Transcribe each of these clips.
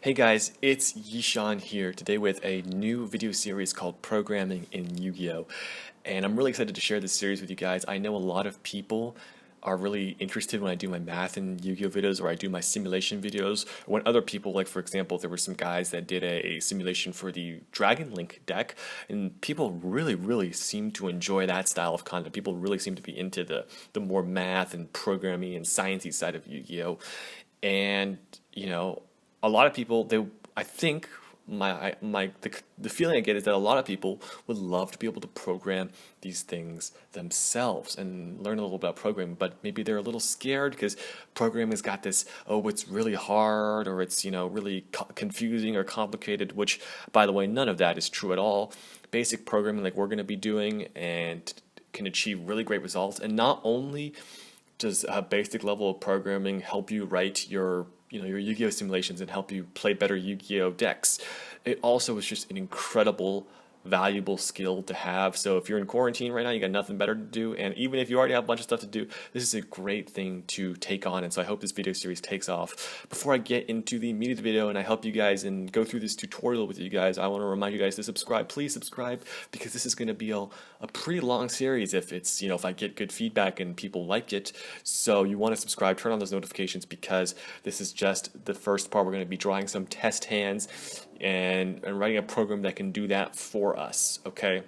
Hey guys, it's Yishan here today with a new video series called Programming in Yu-Gi-Oh! And I'm really excited to share this series with you guys. I know a lot of people are really interested when I do my math and Yu-Gi-Oh! Videos or I do my simulation videos. Or when other people, like for example, there were some guys that did a simulation for the Dragon Link deck, and people really seem to enjoy that style of content. People really seem to be into the more math and programming and sciencey side of Yu-Gi-Oh! And, you know, a lot of people I think the feeling I get is that a lot of people would love to be able to program these things themselves and learn a little about programming, but maybe they're a little scared because programming's got this, oh, it's really hard, or it's, really confusing or complicated, which, by the way, none of that is true at all. Basic programming like we're going to be doing and can achieve really great results. And not only does a basic level of programming help you write your Yu-Gi-Oh! Simulations and help you play better Yu-Gi-Oh! Decks, it also is just an incredible, valuable skill to have. So if you're in quarantine right now, you got nothing better to do, and even if you already have a bunch of stuff to do, this is a great thing to take on. And so I hope this video series takes off. Before I get into the meat of the video and I help you guys and go through this tutorial with you guys, I want to remind you guys to subscribe. Please subscribe, because this is going to be a pretty long series if it's, if I get good feedback and people like it. So you want to subscribe, turn on those notifications, because this is just the first part. We're going to be drawing some test hands and writing a program that can do that for us, okay?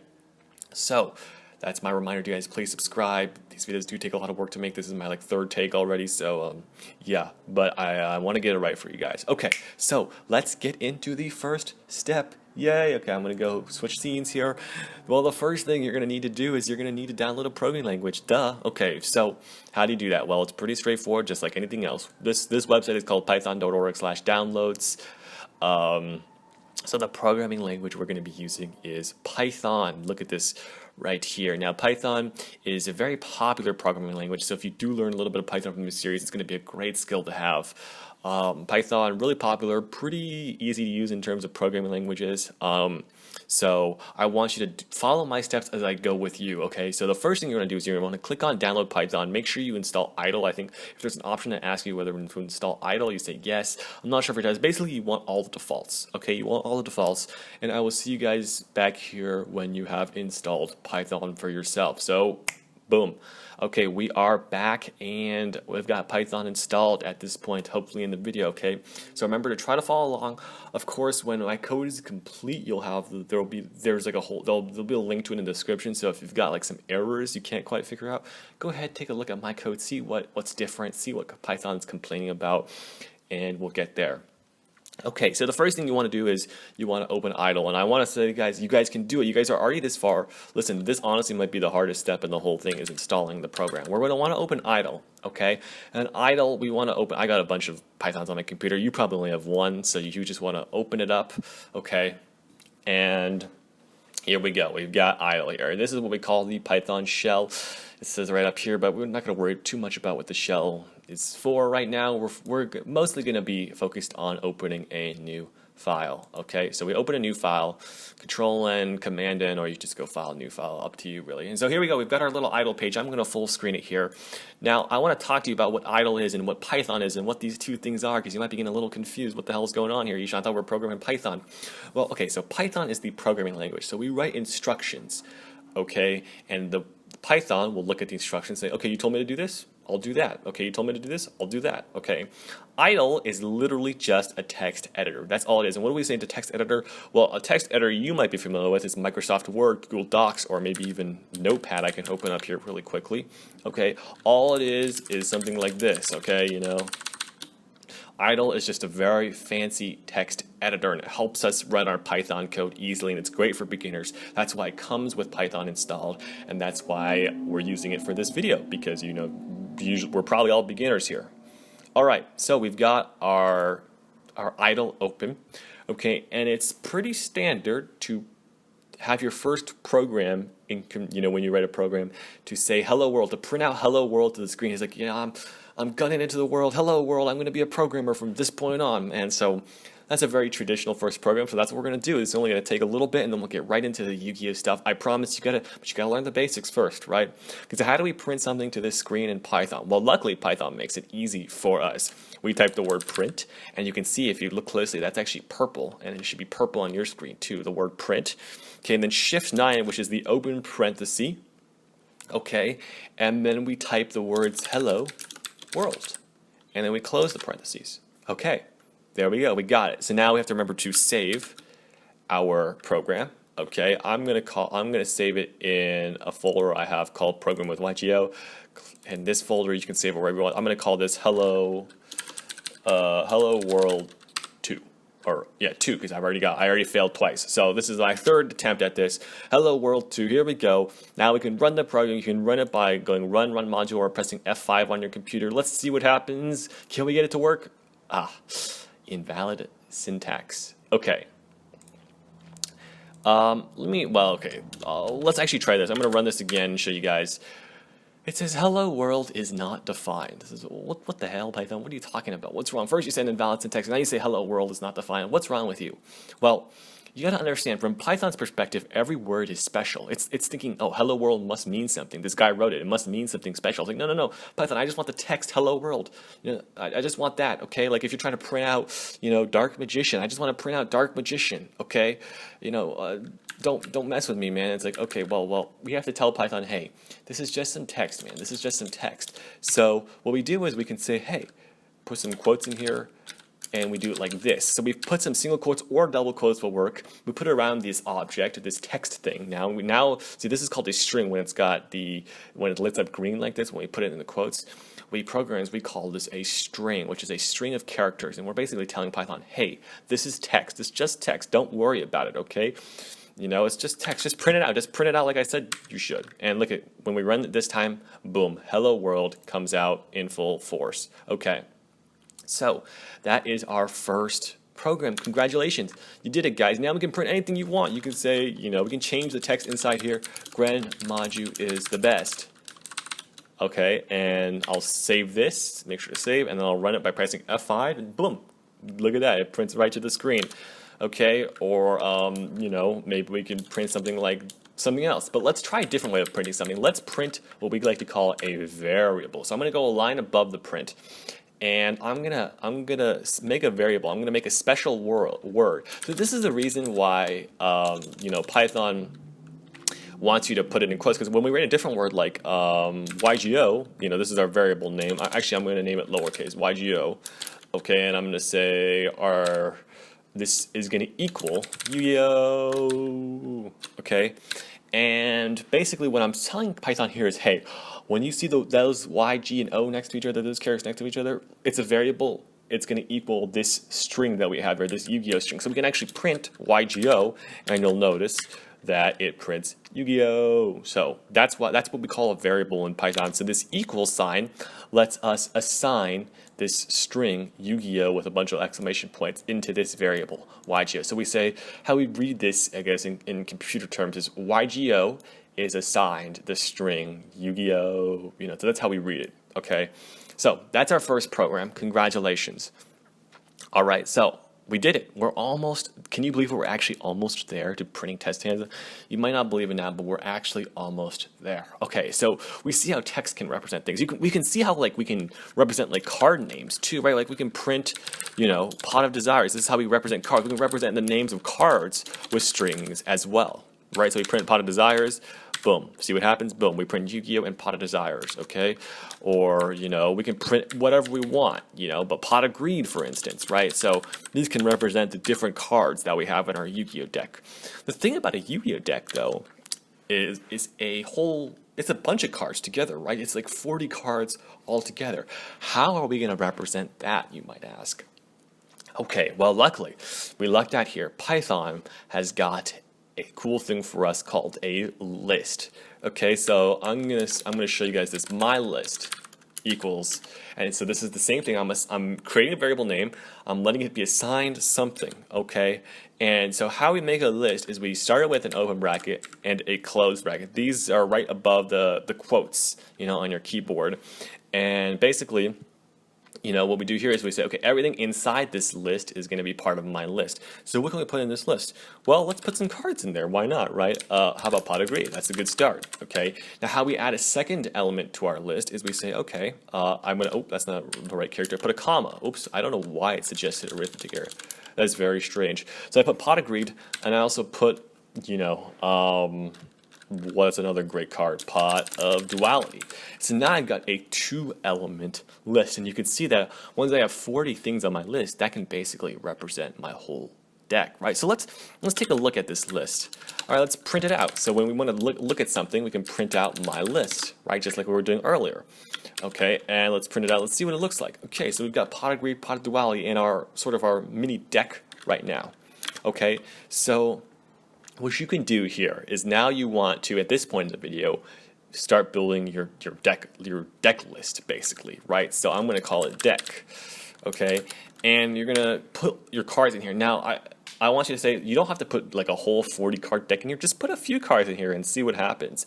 So that's my reminder to you guys. Please subscribe. These videos do take a lot of work to make. This is my third take already, so yeah, but I want to get it right for you guys. Okay, so let's get into the first step. Yay. Okay, I'm gonna go switch scenes here. Well, the first thing you're gonna need to do is you're gonna need to download a programming language. Duh. Okay, so how do you do that? Well, it's pretty straightforward, just like anything else. This website is called python.org/downloads. So the programming language we're going to be using is Python. Look at this right here. Now, Python is a very popular programming language, so if you do learn a little bit of Python from this series, it's going to be a great skill to have. Python, really popular, pretty easy to use in terms of programming languages. So I want you to follow my steps as I go with you, okay? So the first thing you're going to do is you're going to want to click on Download Python. Make sure you install idle. I think if there's an option that asks you whether to install idle, you say yes. I'm not sure if it does. Basically, you want all the defaults, okay? You want all the defaults, and I will see you guys back here when you have installed Python for yourself. So, boom. Okay, we are back and we've got Python installed at this point, hopefully in the video, okay? So remember to try to follow along. Of course, when my code is complete, you'll have, there'll be a link to it in the description, so if you've got some errors you can't quite figure out, go ahead, take a look at my code, see what's different, see what Python's complaining about, and we'll get there. Okay, so the first thing you want to do is you want to open idle, and I want to say, guys, you guys can do it. You guys are already this far. Listen, this honestly might be the hardest step in the whole thing, is installing the program. We're going to want to open idle, okay? And idle, we want to open, I got a bunch of Pythons on my computer. You probably only have one, so you just want to open it up, okay? And here we go. We've got idle here. And this is what we call the Python shell. It says right up here, but we're not going to worry too much about what the shell is for right now. We're mostly going to be focused on opening a new file. Okay, so we open a new file, Control N, Command N, or you just go File, New File, up to you really. And so here we go. We've got our little idle page. I'm going to full screen it here. Now I want to talk to you about what idle is and what Python is and what these two things are, because you might be getting a little confused. What the hell is going on here? Yishan, I thought we were programming Python. Well, okay, so Python is the programming language. So we write instructions, okay, and the Python will look at the instructions and say, okay, you told me to do this, I'll do that. Okay, you told me to do this, I'll do that. Okay. Idle is literally just a text editor. That's all it is. And what do we say to text editor? Well, a text editor you might be familiar with is Microsoft Word, Google Docs, or maybe even Notepad. I can open up here really quickly. Okay, all it is something like this, okay, Idle is just a very fancy text editor, and it helps us run our Python code easily, and it's great for beginners. That's why it comes with Python installed, and that's why we're using it for this video, because we're probably all beginners here. Alright, so we've got our idle open, okay, and it's pretty standard to have your first program when you write a program to say hello world, to print out hello world to the screen. It's like, I'm gunning into the world. Hello world, I'm going to be a programmer from this point on. And so that's a very traditional first program, so that's what we're going to do. It's only going to take a little bit, and then we'll get right into the Yu-Gi-Oh stuff. I promise but you gotta learn the basics first, right? Because how do we print something to this screen in Python? Well, luckily Python makes it easy for us. We type the word print, and you can see if you look closely, that's actually purple, and it should be purple on your screen too, the word print. Okay, and then Shift-9, which is the open parenthesis. Okay, and then we type the words hello world, and then we close the parentheses. Okay. There we go, we got it. So now we have to remember to save our program. Okay, I'm gonna save it in a folder I have called Program with YGO. In this folder, you can save it wherever you want. I'm gonna call this Hello World 2, or yeah, 2, because I already failed twice. So this is my third attempt at this. Hello World 2. Here we go. Now we can run the program. You can run it by going run module or pressing F5 on your computer. Let's see what happens. Can we get it to work? Invalid syntax. Okay. Let's actually try this. I'm going to run this again and show you guys. It says hello world is not defined. This is what the hell, Python? What are you talking about? What's wrong? First you send invalid syntax, and now you say hello world is not defined. What's wrong with you? Well, you got to understand, from Python's perspective, every word is special. It's thinking, oh, hello world must mean something. This guy wrote it. It must mean something special. It's like, no, Python, I just want the text hello world. You know, I just want that, okay? Like if you're trying to print out, dark magician, I just want to print out dark magician, okay? Don't mess with me, man. It's like, okay, well, we have to tell Python, hey, this is just some text, man. This is just some text. So what we do is we can say, hey, put some quotes in here, and we do it like this. So we've put some single quotes or double quotes will work. We put it around this object, this text thing. Now see, this is called a string when when it lights up green like this, when we put it in the quotes. We call this a string, which is a string of characters. And we're basically telling Python, hey, this is text. It's just text. Don't worry about it, okay? It's just text. Just print it out. Just print it out like I said you should. And look at, when we run it this time, boom, hello world comes out in full force. Okay. So that is our first program. Congratulations. You did it, guys. Now we can print anything you want. You can say, we can change the text inside here. Maju is the best. Okay, and I'll save this, make sure to save, and then I'll run it by pressing F5, and boom, look at that, it prints right to the screen. Okay, or, maybe we can print something like something else. But let's try a different way of printing something. Let's print what we like to call a variable. So I'm going to go a line above the print. And I'm gonna make a variable. I'm gonna make a special word. So this is the reason why Python wants you to put it in quotes, because when we write a different word like YGO, this is our variable name. Actually, I'm going to name it lowercase YGO. Okay, and I'm going to say this is going to equal YUGIOH. Okay, and basically what I'm telling Python here is, hey, when you see those Y, G, and O next to each other, those characters next to each other, it's a variable. It's going to equal this string that we have here, this Yu-Gi-Oh string. So we can actually print YGO, and you'll notice that it prints Yu-Gi-Oh. So that's what we call a variable in Python. So this equal sign lets us assign this string Yu-Gi-Oh with a bunch of exclamation points into this variable YGO. So we say, how we read this, I guess, in computer terms is YGO is assigned the string Yu-Gi-Oh. So that's how we read it. Okay. So that's our first program. Congratulations. All right. So we did it. We're almost, can you believe we're actually almost there to printing test hands? You might not believe it now, but we're actually almost there. Okay, so we see how text can represent things. We can see how we can represent card names too, right? Like we can print, pot of desires. This is how we represent cards. We can represent the names of cards with strings as well, right? So we print pot of desires. Boom. See what happens? Boom. We print Yu-Gi-Oh and Pot of Desires, okay? Or, we can print whatever we want, but Pot of Greed, for instance, right? So these can represent the different cards that we have in our Yu-Gi-Oh deck. The thing about a Yu-Gi-Oh deck, though, is it's a bunch of cards together, right? It's like 40 cards all together. How are we going to represent that, you might ask? Okay, well, luckily, we lucked out here. Python has got a cool thing for us called a list. Okay, so I'm gonna show you guys this. My list equals, and so this is the same thing. I'm creating a variable name. I'm letting it be assigned something. Okay, and so how we make a list is we start with an open bracket and a closed bracket. These are right above the quotes, on your keyboard. And basically, what we do here is we say, okay, everything inside this list is going to be part of my list. So what can we put in this list? Well, let's put some cards in there. Why not, right? How about pot of greed? That's a good start, okay? Now, how we add a second element to our list is we say, okay, I'm going to, oh, that's not the right character. Put a comma. Oops, I don't know why it suggested arithmetic error. That's very strange. So I put pot of greed, and I also put, what's another great card? Pot of duality. So now I've got a 2-element list, and you can see that once I have 40 things on my list, that can basically represent my whole deck, right? So let's take a look at this list. All right, let's print it out. So when we want to look at something, we can print out my list, right? Just like we were doing earlier. Okay, and let's print it out. Let's see what it looks like. Okay, so we've got pot of greed, pot of duality in our sort of our mini deck right now. Okay, so what you can do here is now you want to, at this point in the video, start building your deck list, basically, right? So I'm going to call it deck, okay? And you're going to put your cards in here. Now, I want you to say, you don't have to put like a whole 40 card deck in here. Just put a few cards in here and see what happens.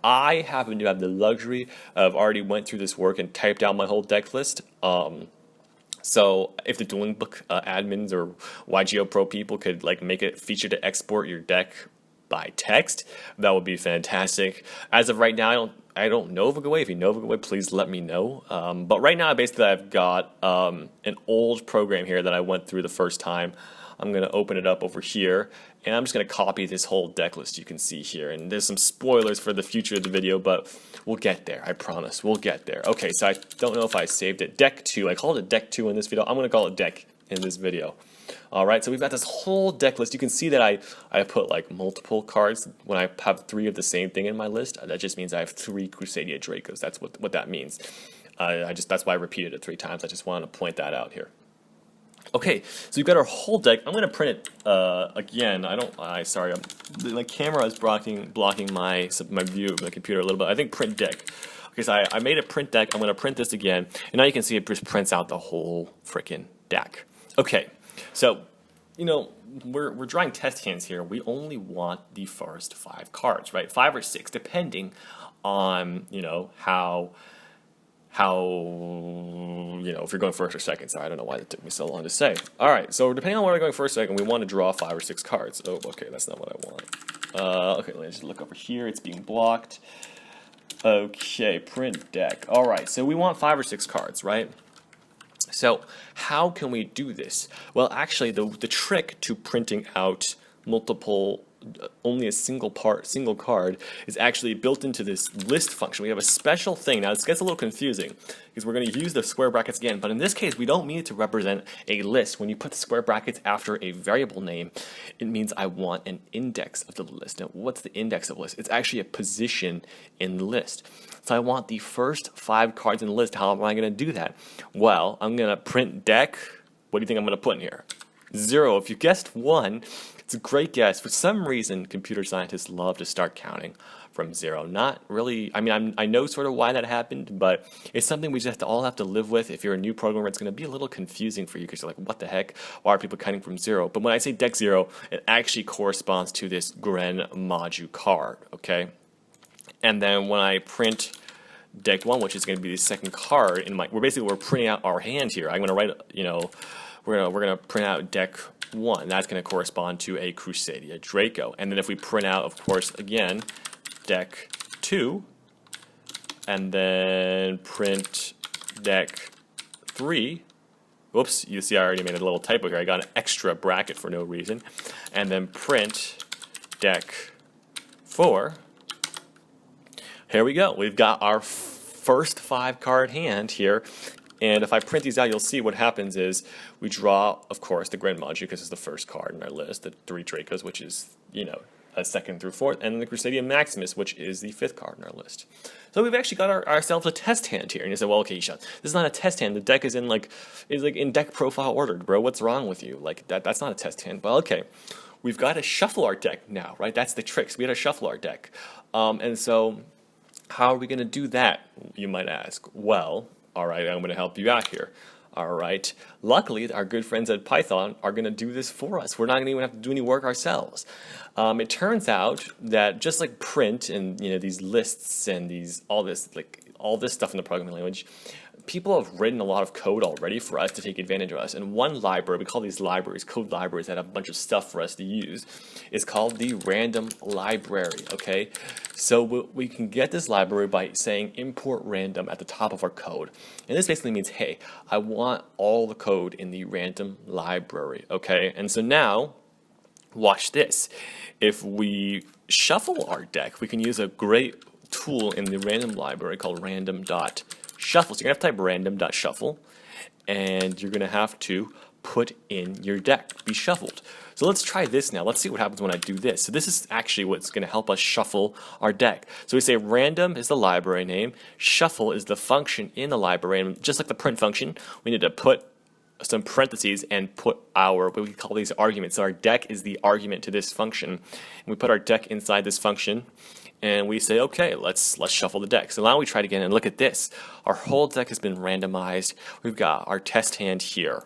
I happen to have the luxury of already went through this work and typed out my whole deck list. So if the Dueling Book admins or YGO Pro people could like make it feature to export your deck by text, that would be fantastic. As of right now, I don't know VoGaway. If you know VoGaway, please let me know. But right now, basically, I've got an old program here that I went through the first time. I'm going to open it up over here, and I'm just going to copy this whole deck list you can see here. And there's some spoilers for the future of the video, but we'll get there. I promise. We'll get there. Okay, so I don't know if I saved it. Deck 2. I called it Deck 2 in this video. I'm going to call it Deck in this video. All right, so we've got this whole deck list. You can see that I put like multiple cards when I have 3 of the same thing in my list. That just means I have 3 Crusadia Dracos. That's what that means. That's why I repeated it 3 times. I just wanted to point that out here. Okay, so we've got our whole deck. I'm going to print it again. Sorry, my camera is blocking my view of the computer a little bit. I think print deck. Okay, so I made a print deck. I'm going to print this again, and now you can see it just prints out the whole freaking deck. Okay, so we're drawing test hands here. We only want the first 5 cards, right? 5 or 6, depending on how if you're going first or second. Sorry, I don't know why that took me so long to say. All right, so depending on where we're going first or second, we want to draw 5 or 6 cards. Oh, okay, that's not what I want. Okay, let me just look over here. It's being blocked. Okay, print deck. All right, so we want 5 or 6 cards, right? So how can we do this? Well, actually, the trick to printing out only a single card is actually built into this list function. We have a special thing. Now, this gets a little confusing because we're going to use the square brackets again, but in this case, we don't mean it to represent a list. When you put the square brackets after a variable name, it means I want an index of the list. Now, what's the index of the list? It's actually a position in the list. So I want the first 5 cards in the list. How am I going to do that? Well, I'm going to print deck. What do you think I'm going to put in here? 0. If you guessed 1, it's a great guess. For some reason, computer scientists love to start counting from 0. Not really, I know sort of why that happened, but it's something we just all have to live with. If you're a new programmer, it's going to be a little confusing for you because you're like, what the heck? Why are people counting from 0? But when I say deck 0, it actually corresponds to this Gren Maju card, okay? And then when I print deck 1, which is going to be the second card in we're printing out our hand here. I'm going to write, we're going to print out deck 1. That's going to correspond to a Crusadia Draco. And then if we print out, of course, again, deck 2, and then print deck 3. Whoops, you see I already made a little typo here. I got an extra bracket for no reason. And then print deck 4. Here we go. We've got our first 5 card hand here. And if I print these out, you'll see what happens is we draw, of course, the Grand Maju because it's the first card in our list, the 3 Dracos, which is, a 2nd through 4th, and the Crusadia Maximus, which is the 5th card in our list. So we've actually got ourselves a test hand here. And you say, well, okay, Yishan, this is not a test hand. The deck is in in deck profile ordered, bro. What's wrong with you? That's not a test hand. Well, okay, we've got to shuffle our deck now, right? That's the trick. So we got to shuffle our deck. And so how are we going to do that, you might ask? Well, all right, I'm going to help you out here. All right. Luckily, our good friends at Python are going to do this for us. We're not going to even have to do any work ourselves. It turns out that just like print and these lists and all all this stuff in the programming language, people have written a lot of code already for us to take advantage of us. And one library, we call these libraries, code libraries that have a bunch of stuff for us to use, is called the random library, okay? So we can get this library by saying import random at the top of our code. And this basically means, hey, I want all the code in the random library, okay? And so now, watch this. If we shuffle our deck, we can use a great tool in the random library called random.shuffle. So you're going to have to type random.shuffle, and you're going to have to put in your deck, be shuffled. So let's try this now. Let's see what happens when I do this. So this is actually what's going to help us shuffle our deck. So we say random is the library name, shuffle is the function in the library, and just like the print function, we need to put some parentheses and put our, what we call these arguments. So our deck is the argument to this function. And we put our deck inside this function, and we say, okay, let's shuffle the deck. So now we try it again, and look at this. Our whole deck has been randomized. We've got our test hand here.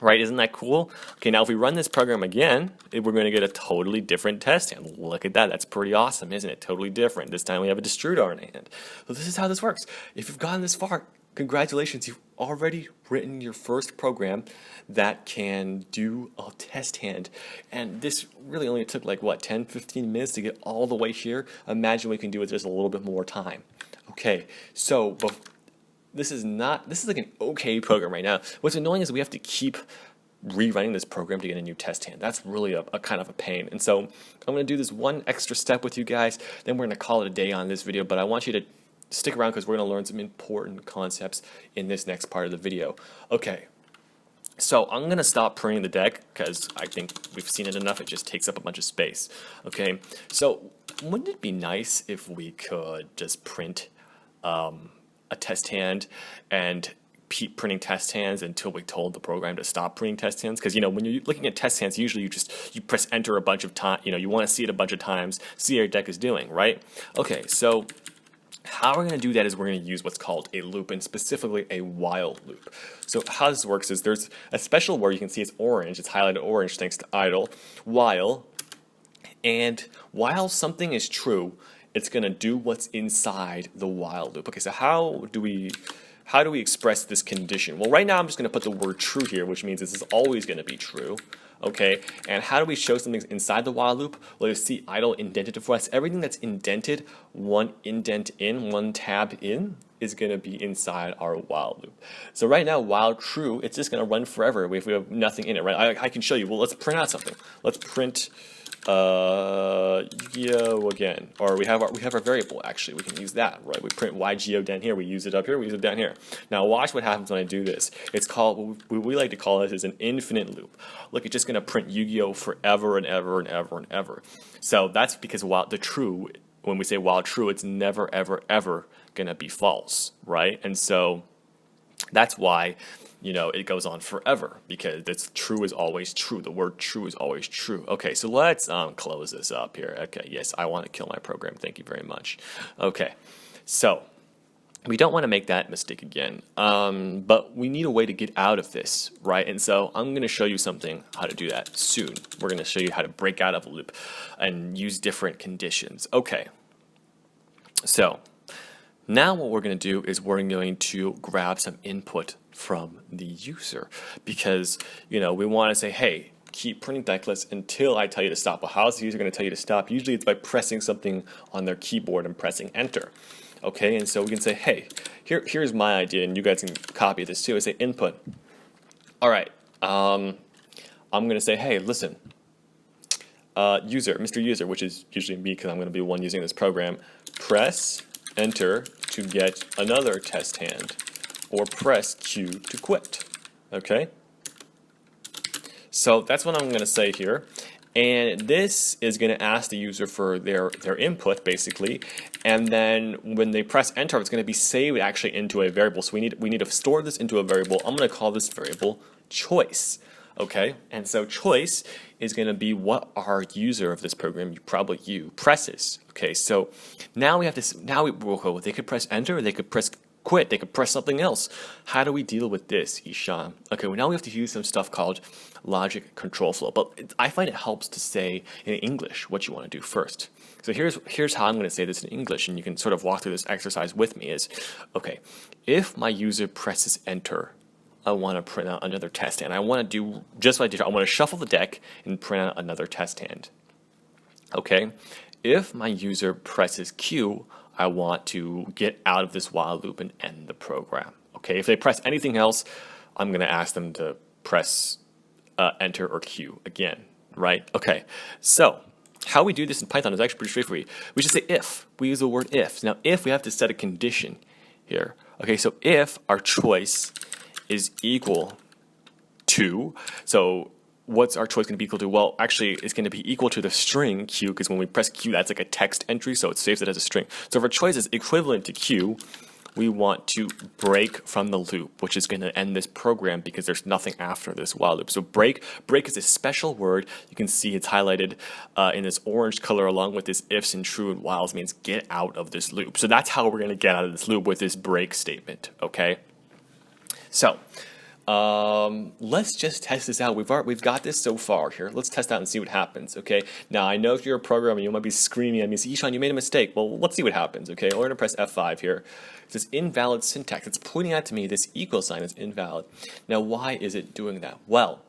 Right, isn't that cool? Okay, now if we run this program again, we're going to get a totally different test hand. Look at that, that's pretty awesome, isn't it? Totally different. This time we have a Destruder in hand. So this is how this works. If you've gotten this far, congratulations, you've already written your first program that can do a test hand. And this really only took like, what, 10, 15 minutes to get all the way here? Imagine we can do it just a little bit more time. Okay, so this is like an okay program right now. What's annoying is we have to keep rewriting this program to get a new test hand. That's really a kind of a pain. And so I'm going to do this one extra step with you guys, then we're going to call it a day on this video, but I want you to stick around because we're going to learn some important concepts in this next part of the video. Okay, so I'm going to stop printing the deck because I think we've seen it enough. It just takes up a bunch of space. Okay, so wouldn't it be nice if we could just print a test hand and keep printing test hands until we told the program to stop printing test hands? Because, you know, when you're looking at test hands, usually you press enter a bunch of times. You know, you want to see it a bunch of times, see how your deck is doing, right? Okay, so how we're going to do that is we're going to use what's called a loop, and specifically a while loop. So how this works is there's a special word, you can see it's orange, it's highlighted orange thanks to idle, while, and while something is true, it's going to do what's inside the while loop. Okay, so how do we express this condition? Well, right now I'm just going to put the word true here, which means this is always going to be true. Okay, and how do we show something inside the while loop? Well, you see idle indented for us. Everything that's indented, one indent in, one tab in, is going to be inside our while loop. So right now, while true, it's just going to run forever if we have nothing in it, right? I can show you. Well, let's print out something. Let's print YUGIOH again, or we have our variable. Actually, we can use that, right? We print YUGIOH down here, we use it up here, we use it down here. Now watch what happens when I do this. It's called, what we like to call it is an infinite loop. Look, it's just going to print YUGIOH forever and ever and ever and ever. So that's because while the true, when we say while true, it's never ever ever going to be false, right? And so that's why, you know, it goes on forever, because it's true is always true. The word true is always true. Okay, so let's close this up here. Okay, yes, I want to kill my program. Thank you very much. Okay, so we don't want to make that mistake again, but we need a way to get out of this, right? And so I'm going to show you something, how to do that soon. We're going to show you how to break out of a loop and use different conditions. Okay, so now what we're going to do is we're going to grab some input from the user, because, you know, we want to say, hey, keep printing deck lists until I tell you to stop. Well, how is the user going to tell you to stop? Usually it's by pressing something on their keyboard and pressing enter. Okay, and so we can say, hey, here's my idea, and you guys can copy this too. I say input. All right, I'm going to say, hey, listen, user, Mr. User, which is usually me because I'm going to be the one using this program, press enter to get another test hand, or press Q to quit. Okay? So that's what I'm going to say here. And this is going to ask the user for their input, basically. And then when they press enter, it's going to be saved actually into a variable. So we need to store this into a variable. I'm going to call this variable choice. Okay? And so choice is going to be what our user of this program, probably you, presses. Okay? So now we have to, they could press enter, or they could press quit. They could press something else. How do we deal with this, Yishan? Okay, well, now we have to use some stuff called logic control flow. But I find it helps to say in English what you want to do first. So here's how I'm going to say this in English, and you can sort of walk through this exercise with me. Is okay, if my user presses enter, I want to print out another test hand. I want to do just what I did. I want to shuffle the deck and print out another test hand. Okay, if my user presses Q, I want to get out of this while loop and end the program. Okay, if they press anything else, I'm going to ask them to press enter or Q again, right? Okay, so how we do this in Python is actually pretty straightforward. We just say if. We use the word if. Now, if we have to set a condition here. Okay, so if our choice is equal to, so what's our choice going to be equal to? Well, actually, it's going to be equal to the string Q, because when we press Q, that's like a text entry, so it saves it as a string. So if our choice is equivalent to Q, we want to break from the loop, which is going to end this program because there's nothing after this while loop. So break is a special word. You can see it's highlighted in this orange color along with this ifs and true and whiles, means get out of this loop. So that's how we're going to get out of this loop, with this break statement, okay? So let's just test this out. We've got this so far here. Let's test out and see what happens, okay? Now, I know if you're a programmer, you might be screaming at me, Yishan, you made a mistake. Well, let's see what happens, okay? We're going to press F5 here. It says invalid syntax. It's pointing out to me this equal sign is invalid. Now, why is it doing that? Well,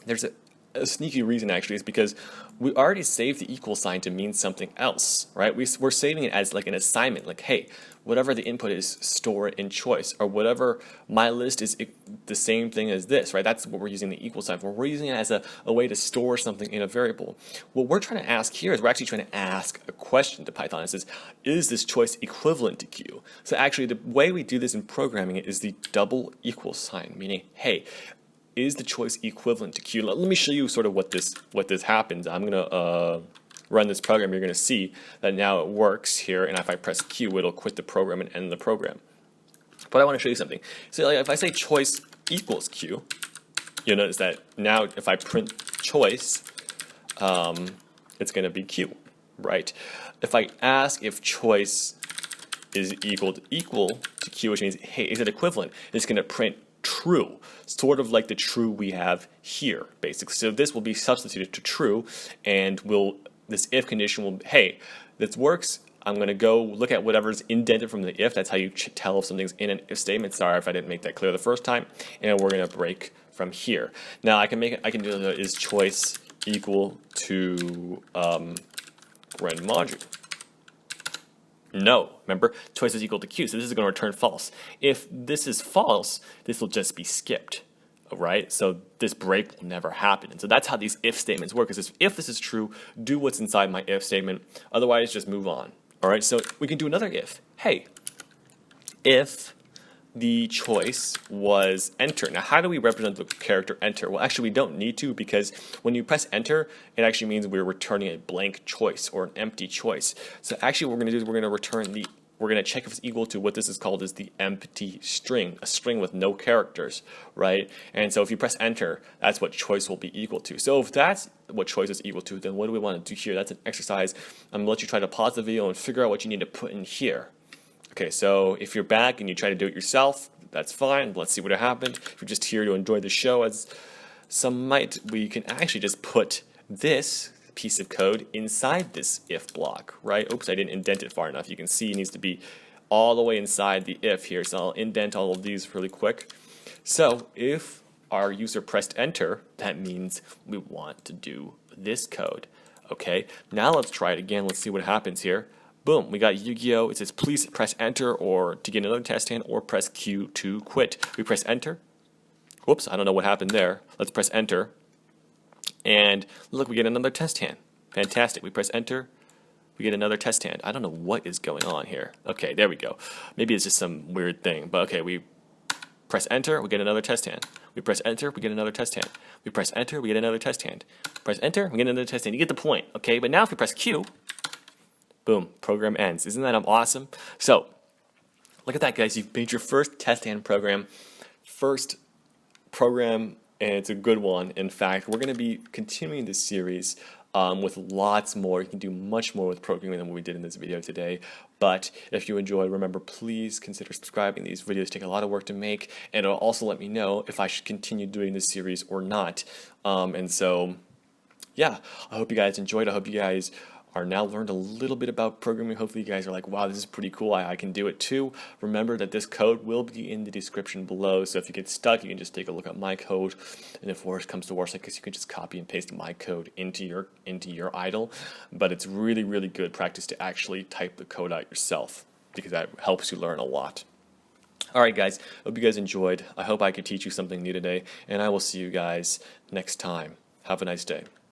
there's a sneaky reason, actually. Is because we already saved the equal sign to mean something else, right? We're saving it as like an assignment, like, hey, whatever the input is, store it in choice, or whatever my list is the same thing as this, right? That's what we're using the equal sign for. We're using it as a way to store something in a variable. What we're trying to ask here is we're actually trying to ask a question to Python. It says, is this choice equivalent to Q? So actually, the way we do this in programming it is the double equal sign, meaning, hey, is the choice equivalent to Q? Let me show you sort of what this happens. I'm going to run this program. You're going to see that now it works here, and if I press Q, it'll quit the program and end the program. But I want to show you something. So like, if I say choice equals Q, you'll notice that now if I print choice, it's going to be Q, right? If I ask if choice is equal to Q, which means, hey, is it equivalent? It's going to print true, sort of like the true we have here, basically. So this will be substituted to true, and this if condition will, hey, this works. I'm going to go look at whatever's indented from the if. That's how you tell if something's in an if statement. Sorry if I didn't make that clear the first time. And we're going to break from here. Now I can do the is choice equal to run module. No, remember, choice is equal to Q, so this is going to return false. If this is false, this will just be skipped, right? So this break will never happen. And so that's how these if statements work, is if this is true, do what's inside my if statement, otherwise just move on, all right? So we can do another if. Hey, if the choice was enter. Now, how do we represent the character enter? Well, actually, we don't need to, because when you press enter, it actually means we're returning a blank choice or an empty choice. So actually what we're going to do is we're going to check if it's equal to what this is called is the empty string, a string with no characters, right? And so if you press enter, that's what choice will be equal to. So if that's what choice is equal to, then what do we want to do here? That's an exercise. I'm going to let you try to pause the video and figure out what you need to put in here. Okay, so if you're back and you try to do it yourself, that's fine. Let's see what happened. If you're just here to enjoy the show, as some might, we can actually just put this piece of code inside this if block, right? Oops, I didn't indent it far enough. You can see it needs to be all the way inside the if here. So I'll indent all of these really quick. So if our user pressed enter, that means we want to do this code. Okay, now let's try it again. Let's see what happens here. Boom, we got YUGIOH. It says please press enter or to get another test hand, or press Q to quit. We press enter. Whoops, I don't know what happened there. Let's press enter. And look, we get another test hand. Fantastic. We press enter. We get another test hand. I don't know what is going on here. Okay, there we go. Maybe it's just some weird thing. But okay, we press enter, we get another test hand. We press enter, we get another test hand. We press enter, we get another test hand. Press enter, we get another test hand. You get the point, okay? But now if we press Q, boom, program ends. Isn't that awesome? So, look at that, guys. You've made your first test hand program, first program and it's a good one. In fact, we're going to be continuing this series with lots more. You can do much more with programming than what we did in this video today. But if you enjoyed, remember, please consider subscribing. These videos take a lot of work to make, and it'll also let me know if I should continue doing this series or not. And so, yeah, I hope you guys enjoyed. I hope you guys are now learned a little bit about programming. Hopefully you guys are like, wow, this is pretty cool. I can do it too. Remember that this code will be in the description below. So if you get stuck, you can just take a look at my code. And if worse comes to worse, I guess you can just copy and paste my code into your idle. But it's really, really good practice to actually type the code out yourself, because that helps you learn a lot. All right, guys, hope you guys enjoyed. I hope I could teach you something new today, and I will see you guys next time. Have a nice day.